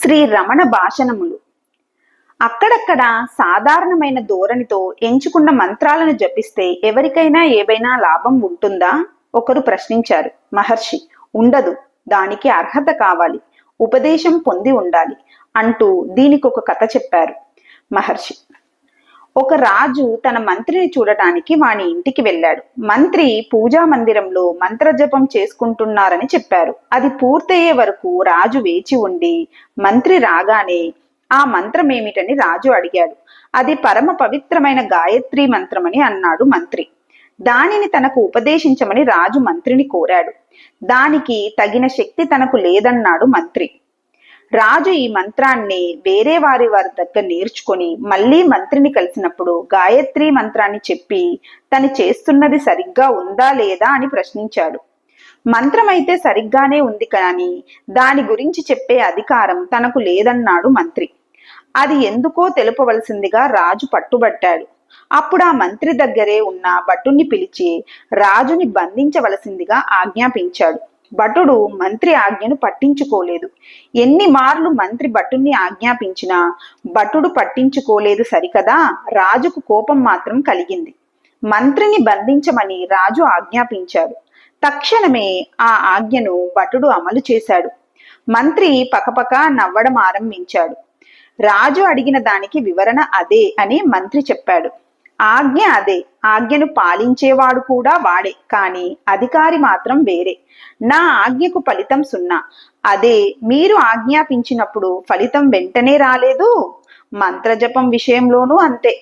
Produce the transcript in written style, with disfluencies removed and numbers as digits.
శ్రీ రమణ భాషణములు. అక్కడక్కడ సాధారణమైన ధోరణితో ఎంచుకున్న మంత్రాలను జపిస్తే ఎవరికైనా ఏవైనా లాభం ఉంటుందా? ఒకరు ప్రశ్నించారు. మహర్షి, ఉండదు, దానికి అర్హత కావాలి, ఉపదేశం పొంది ఉండాలి అంటూ దీనికి ఒక కథ చెప్పారు మహర్షి. ఒక రాజు తన మంత్రిని చూడటానికి వాని ఇంటికి వెళ్ళాడు. మంత్రి పూజా మందిరంలో మంత్రజపం చేసుకుంటున్నారని చెప్పారు. అది పూర్తయ్యే వరకు రాజు వేచి ఉండి మంత్రి రాగానే ఆ మంత్రం ఏమిటని రాజు అడిగాడు. అది పరమ పవిత్రమైన గాయత్రి మంత్రమని అన్నాడు మంత్రి. దానిని తనకు ఉపదేశించమని రాజు మంత్రిని కోరాడు. దానికి తగిన శక్తి తనకు లేదన్నాడు మంత్రి. రాజు ఈ మంత్రాన్ని వేరే వారి దగ్గర నేర్చుకొని మళ్ళీ మంత్రిని కలిసినప్పుడు గాయత్రి మంత్రాన్ని చెప్పి తను చేస్తున్నది సరిగ్గా ఉందా లేదా అని ప్రశ్నించాడు. మంత్రం అయితే సరిగ్గానే ఉంది, కానీ దాని గురించి చెప్పే అధికారం తనకు లేదన్నాడు మంత్రి. అది ఎందుకో తెలుపవలసిందిగా రాజు పట్టుబట్టాడు. అప్పుడు ఆ మంత్రి దగ్గరే ఉన్న భటుణ్ణి పిలిచి రాజుని బంధించవలసిందిగా ఆజ్ఞాపించాడు. భటుడు మంత్రి ఆజ్ఞను పట్టించుకోలేదు. ఎన్ని మార్లు మంత్రి భటుణ్ణి ఆజ్ఞాపించినా భటుడు పట్టించుకోలేదు సరికదా, రాజుకు కోపం మాత్రం కలిగింది. మంత్రిని బంధించమని రాజు ఆజ్ఞాపించాడు. తక్షణమే ఆ ఆజ్ఞను భటుడు అమలు చేశాడు. మంత్రి పకపక నవ్వడం ఆరంభించాడు. రాజు అడిగిన దానికి వివరణ అదే అని మంత్రి చెప్పాడు. ఆజ్ఞ అదే, ఆజ్ఞను పాలించేవాడు కూడా వాడే, కానీ అధికారి మాత్రం వేరే. నా ఆజ్ఞకు ఫలితం 0. అదే మీరు ఆజ్ఞాపించినప్పుడు ఫలితం వెంటనే రాలేదు. మంత్రజపం విషయంలోనూ అంతే.